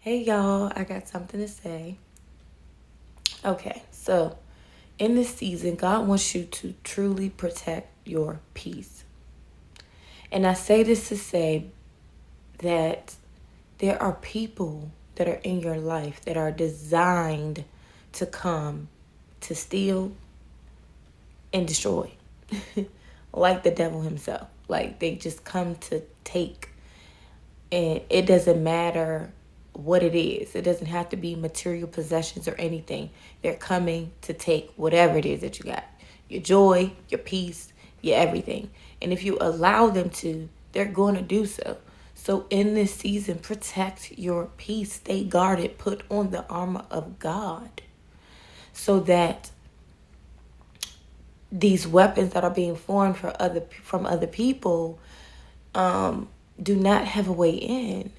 Hey y'all, I got something to say. Okay, so in this season, God wants you to truly protect your peace. And I say this to say that there are people that are in your life that are designed to come to steal and destroy, like the devil himself. Like they just come to take. And it doesn't matter what it is. It doesn't have to be material possessions or anything. They're coming to take whatever it is that you got. Your joy, your peace, your everything. And if you allow them to, they're going to do so. So in this season, protect your peace. Stay guarded. Put on the armor of God so that these weapons that are being formed from other people do not have a way in.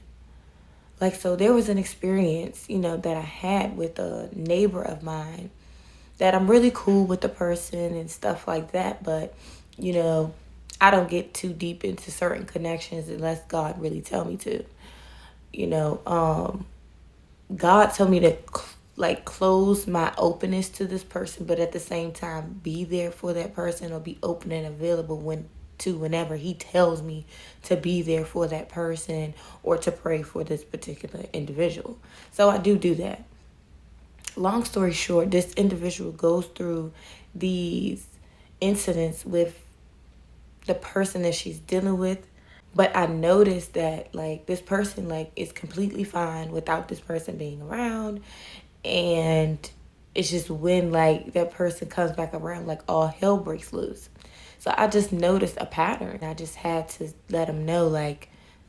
Like, so there was an experience, that I had with a neighbor of mine that I'm really cool with the person and stuff like that. But, I don't get too deep into certain connections unless God really tell me to. God told me to close my openness to this person, but at the same time be there for that person or be open and available whenever he tells me to be there for that person or to pray for this particular individual. So I do that. Long story short, this individual goes through these incidents with the person that she's dealing with. But I noticed that this person is completely fine without this person being around. And it's just when that person comes back around, all hell breaks loose. So I just noticed a pattern. I just had to let him know,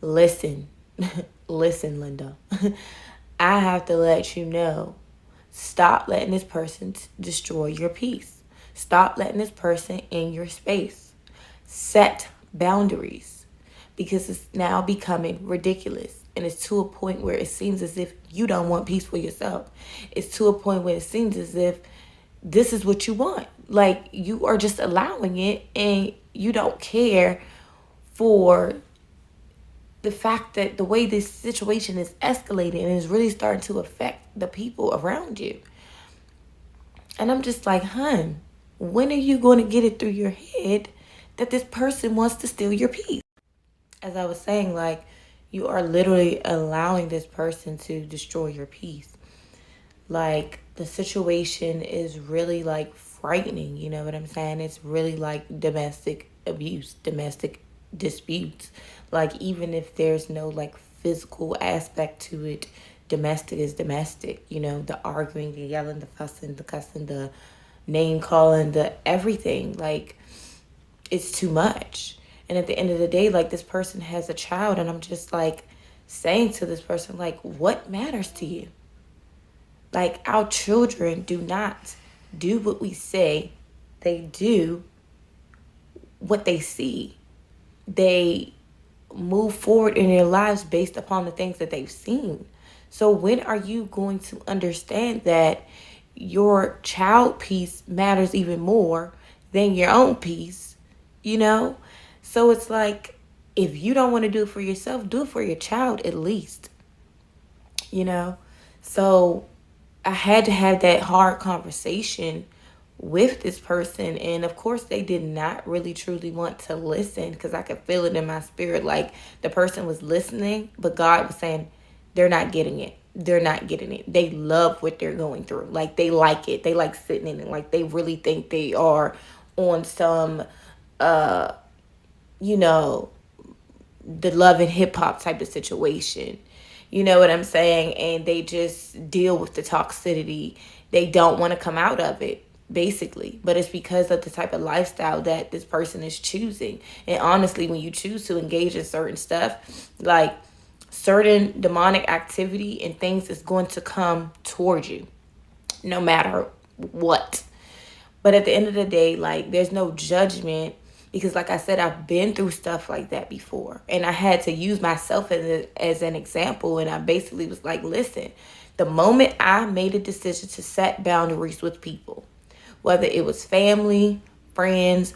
listen, listen, Linda. I have to let you know, stop letting this person destroy your peace. Stop letting this person in your space. Set boundaries, because it's now becoming ridiculous. And it's to a point where it seems as if you don't want peace for yourself. It's to a point where it seems as if this is what you want. You are just allowing it and you don't care for the fact that the way this situation is escalating and is really starting to affect the people around you. And I'm just like, hun, when are you going to get it through your head that this person wants to steal your peace? As I was saying, you are literally allowing this person to destroy your peace. The situation is really frightening, you know what I'm saying? It's really domestic abuse, domestic disputes. Even if there's no physical aspect to it, domestic is domestic. The arguing, the yelling, the fussing, the cussing, the name calling, the everything. It's too much. And at the end of the day, this person has a child, and I'm just saying to this person, what matters to you? Our children do not do what we say. They do what they see. They move forward in their lives based upon the things that they've seen. So when are you going to understand that your child peace matters even more than your own peace? So it's if you don't want to do it for yourself, do it for your child at least. So I had to have that hard conversation with this person. And of course, they did not really truly want to listen, because I could feel it in my spirit. The person was listening, but God was saying, they're not getting it. They're not getting it. They love what they're going through. They like it. They like sitting in it. They really think they are on some, the love and hip hop type of situation. You know what I'm saying? And they just deal with the toxicity. They don't want to come out of it, basically. But it's because of the type of lifestyle that this person is choosing. And honestly, when you choose to engage in certain stuff, certain demonic activity and things is going to come towards you, no matter what. But at the end of the day, there's no judgment, because I said, I've been through stuff like that before. And I had to use myself as an example. And I basically was listen, the moment I made a decision to set boundaries with people, whether it was family, friends,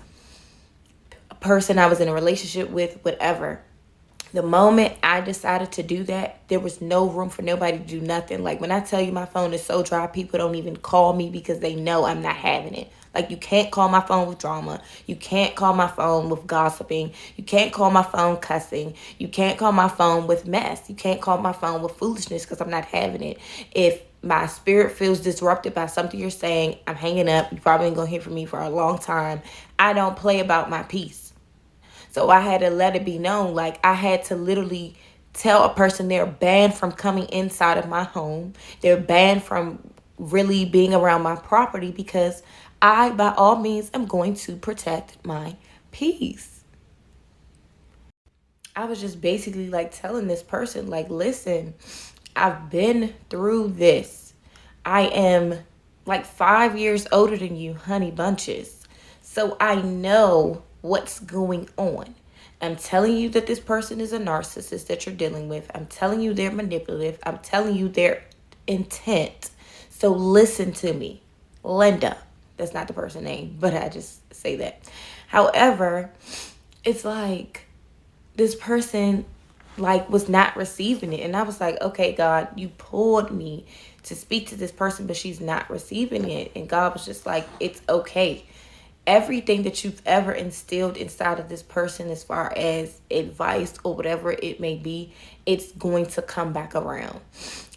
a person I was in a relationship with, whatever, The moment I decided to do that, there was no room for nobody to do nothing. Like when I tell you my phone is so dry, people don't even call me because they know I'm not having it. Like you can't call my phone with drama. You can't call my phone with gossiping. You can't call my phone cussing. You can't call my phone with mess. You can't call my phone with foolishness because I'm not having it. If my spirit feels disrupted by something you're saying, I'm hanging up. You probably ain't going to hear from me for a long time. I don't play about my peace. So I had to let it be known. Like I had to literally tell a person they're banned from coming inside of my home. They're banned from really being around my property because I, by all means, am going to protect my peace. I was just basically like telling this person, like, listen, I've been through this. I am like 5 years older than you, honey bunches. So I know what's going on. I'm telling you that this person is a narcissist that you're dealing with. I'm telling you they're manipulative. I'm telling you their intent. So listen to me. Linda. That's not the person name, but I just say that. However, it's like this person like was not receiving it, and I was like, okay, God, you pulled me to speak to this person, but she's not receiving it. And God was just like, it's okay. Everything that you've ever instilled inside of this person as far as advice or whatever it may be, it's going to come back around,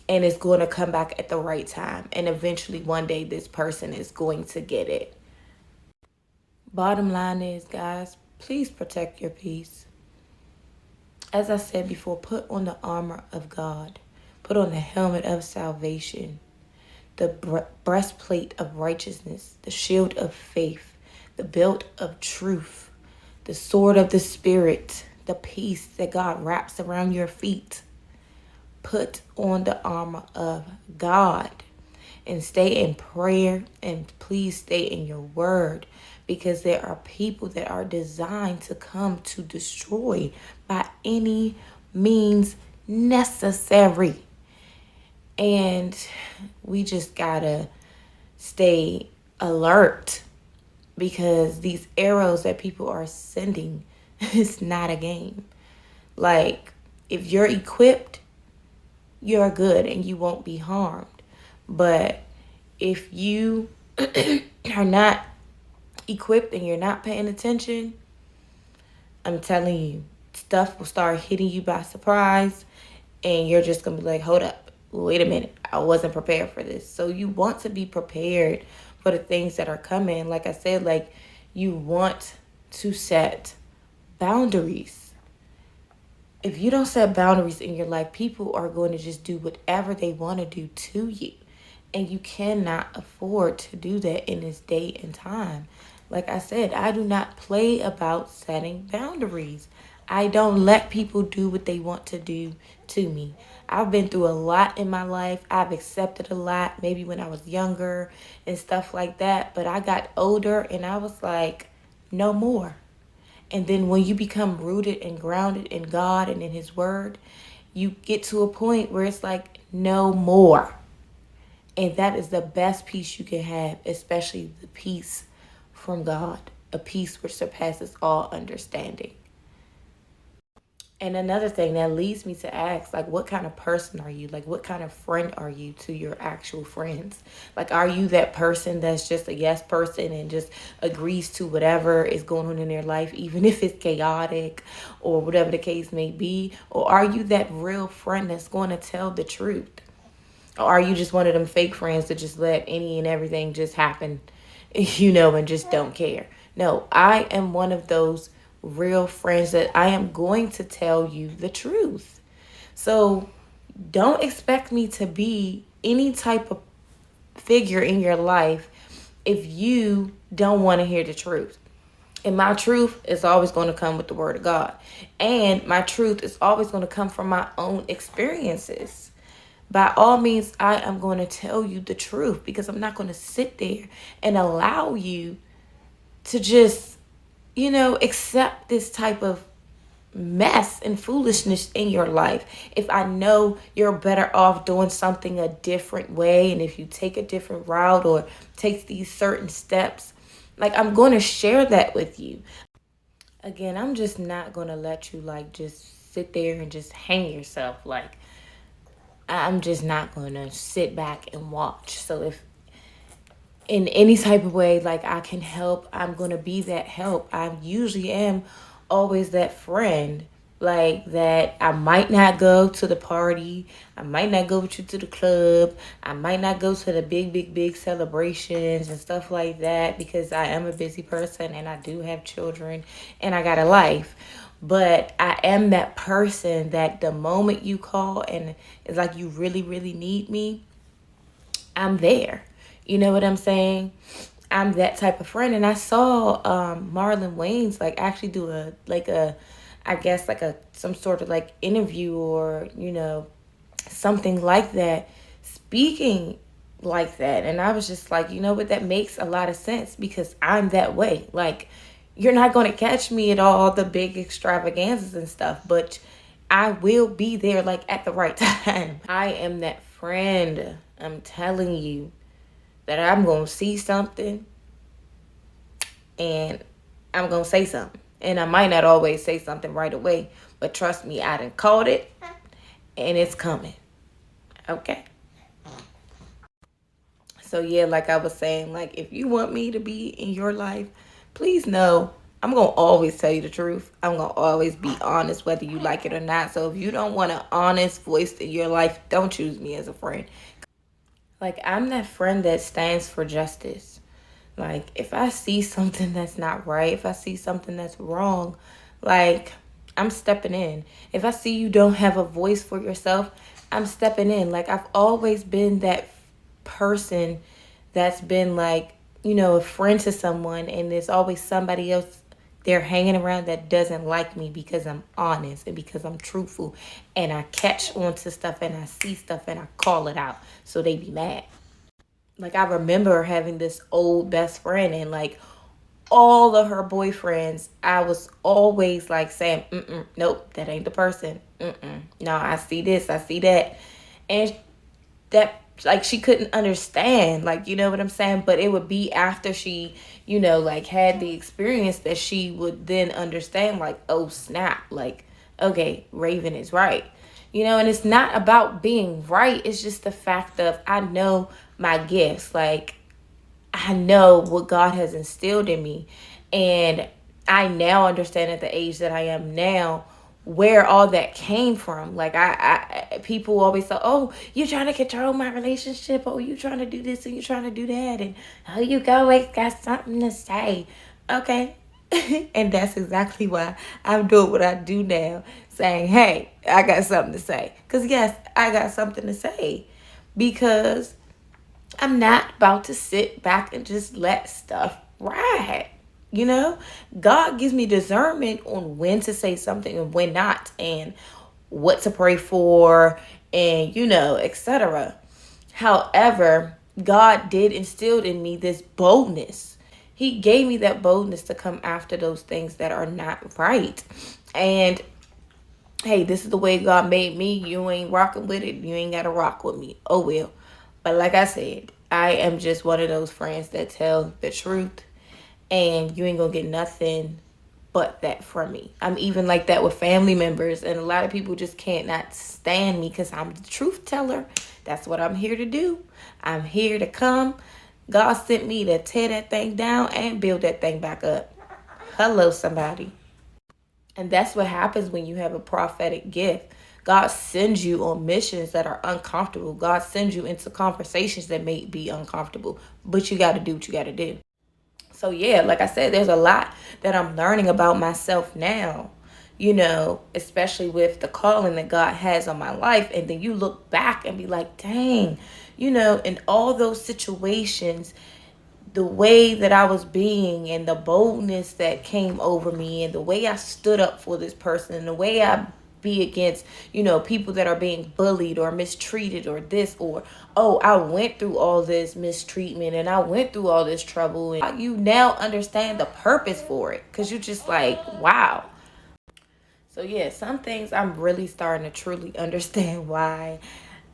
and it's going to come back at the right time, and eventually one day this person is going to get it. Bottom line is, guys, please protect your peace. As I said before, put on the armor of God. Put on the helmet of salvation, the breastplate of righteousness, the shield of faith, the belt of truth, the sword of the Spirit, the peace that God wraps around your feet. Put on the armor of God and stay in prayer, and please stay in your word, because there are people that are designed to come to destroy by any means necessary. And we just gotta stay alert, because these arrows that people are sending, it's not a game. Like, if you're equipped, you're good and you won't be harmed. But if you are not equipped and you're not paying attention, I'm telling you, stuff will start hitting you by surprise, and you're just gonna be like, hold up, wait a minute, I wasn't prepared for this. So you want to be prepared for the things that are coming. Like I said, like, you want to set boundaries. If you don't set boundaries in your life, people are going to just do whatever they want to do to you. And you cannot afford to do that in this day and time. Like I said, I do not play about setting boundaries. I don't let people do what they want to do to me. I've been through a lot in my life. I've accepted a lot, maybe when I was younger and stuff like that. But I got older and I was like, no more. And then when you become rooted and grounded in God and in His Word, you get to a point where it's like, no more. And that is the best peace you can have, especially the peace from God, a peace which surpasses all understanding. And another thing that leads me to ask, like, what kind of person are you? Like, what kind of friend are you to your actual friends? Like, are you that person that's just a yes person and just agrees to whatever is going on in their life, even if it's chaotic or whatever the case may be? Or are you that real friend that's going to tell the truth? Or are you just one of them fake friends that just let any and everything just happen, and just don't care? No, I am one of those real friends that I am going to tell you the truth. So don't expect me to be any type of figure in your life if you don't want to hear the truth. And my truth is always going to come with the word of God. And my truth is always going to come from my own experiences. By all means, I am going to tell you the truth, because I'm not going to sit there and allow you to just, accept this type of mess and foolishness in your life. If I know you're better off doing something a different way, and if you take a different route or take these certain steps, like, I'm going to share that with you. Again, I'm just not going to let you just sit there and just hang yourself. Like, I'm just not going to sit back and watch. So if in any type of way, like, I can help, I'm going to be that help. I usually am always that friend, like, that I might not go to the party. I might not go with you to the club. I might not go to the big celebrations and stuff like that, because I am a busy person and I do have children and I got a life. But I am that person that the moment you call and it's like you really, really need me, I'm there. You know what I'm saying? I'm that type of friend. And I saw Marlon Wayans like actually do I guess like some sort of like interview or, something like that, speaking like that. And I was just like, you know what, that makes a lot of sense, because I'm that way. Like, you're not going to catch me at all the big extravaganzas and stuff, but I will be there like at the right time. I am that friend. I'm telling you that I'm going to see something and I'm going to say something. And I might not always say something right away, but trust me, I done caught it and it's coming. Okay? So yeah, like I was saying, like, if you want me to be in your life, please know I'm going to always tell you the truth. I'm going to always be honest, whether you like it or not. So if you don't want an honest voice in your life, don't choose me as a friend. Like, I'm that friend that stands for justice. Like, if I see something that's not right, if I see something that's wrong, like, I'm stepping in. If I see you don't have a voice for yourself, I'm stepping in. Like, I've always been that person that's been like, a friend to someone, and there's always somebody else there hanging around that doesn't like me because I'm honest and because I'm truthful, and I catch on to stuff and I see stuff and I call it out, so they be mad. Like, I remember having this old best friend, and like all of her boyfriends, I was always like saying, nope, that ain't the person. No, I see this, I see that. And that, like, she couldn't understand, like, you know what I'm saying? But it would be after she, like, had the experience that she would then understand, like, oh snap, like, okay, Raven is right. And it's not about being right. It's just the fact of, I know my gifts. Like, I know what God has instilled in me. And I now understand at the age that I am now where all that came from. Like, I people always say, oh, you're trying to control my relationship. Oh, you trying to do this and you're trying to do that. And oh, you always got something to say. Okay. And that's exactly why I'm doing what I do now. Saying, hey, I got something to say. Because yes, I got something to say. Because I'm not about to sit back and just let stuff ride. God gives me discernment on when to say something and when not, and what to pray for, and etc. However, God did instill in me this boldness. He gave me that boldness to come after those things that are not right. And hey, this is the way God made me. You ain't rocking with it. You ain't got to rock with me. Oh, well. But like I said, I am just one of those friends that tell the truth. And you ain't going to get nothing but that from me. I'm even like that with family members. And a lot of people just can't not stand me because I'm the truth teller. That's what I'm here to do. I'm here to come. God sent me to tear that thing down and build that thing back up. Hello, somebody. And that's what happens when you have a prophetic gift. God sends you on missions that are uncomfortable. God sends you into conversations that may be uncomfortable. But you got to do what you got to do. So yeah, like I said, there's a lot that I'm learning about myself now, especially with the calling that God has on my life. And then you look back and be like, dang, in all those situations, the way that I was being and the boldness that came over me and the way I stood up for this person and the way I be against, people that are being bullied or mistreated or this, or, oh, I went through all this mistreatment and I went through all this trouble. And you now understand the purpose for it, because you're just like, wow. So yeah, some things I'm really starting to truly understand why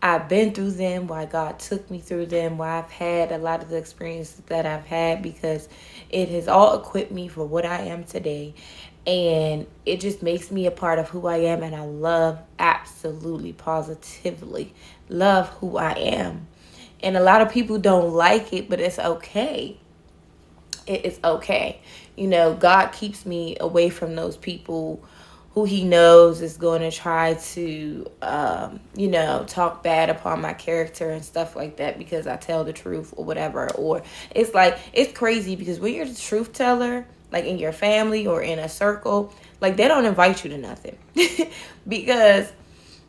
I've been through them, why God took me through them, why I've had a lot of the experiences that I've had, because it has all equipped me for what I am today. And it just makes me a part of who I am. And I love, absolutely, positively, love who I am. And a lot of people don't like it, but it's okay. It is okay. God keeps me away from those people who he knows is going to try to, talk bad upon my character and stuff like that because I tell the truth or whatever. Or it's like, it's crazy because when you're the truth teller, like in your family or in a circle, like they don't invite you to nothing. Because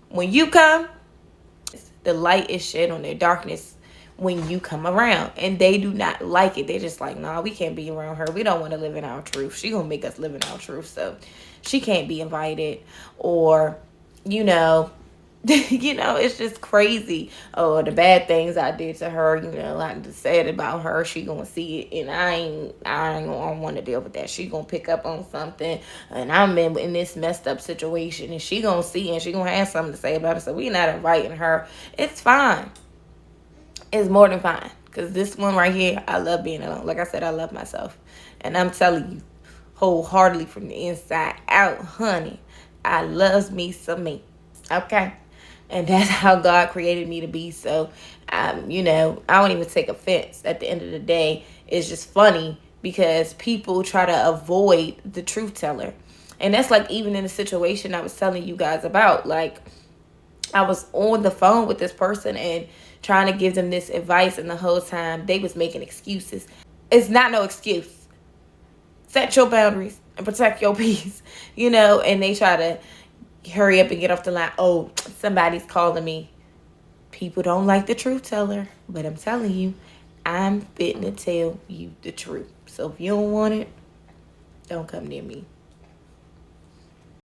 when you come, the light is shed on their darkness when you come around, and they do not like it. They just like, nah, we can't be around her. We don't want to live in our truth. She gonna make us live in our truth, so she can't be invited. Or it's just crazy. Oh, the bad things I did to her, I said about her, she gonna see it, and I don't want to deal with that. She gonna pick up on something, and I'm in this messed up situation, and she gonna see, and she gonna have something to say about it. So we not inviting her. It's fine. It's more than fine, because this one right here, I love being alone. Like I said, I love myself, and I'm telling you, wholeheartedly from the inside out, honey, I loves me some me. Okay. And that's how God created me to be. So, I don't even take offense. At the end of the day, it's just funny because people try to avoid the truth teller. And that's like even in the situation I was telling you guys about. Like, I was on the phone with this person and trying to give them this advice, and the whole time they was making excuses. It's not no excuse. Set your boundaries and protect your peace, and they try to hurry up and get off the line. Oh, somebody's calling me. People don't like the truth teller, but I'm telling you, I'm fitting to tell you the truth. So if you don't want it, don't come near me.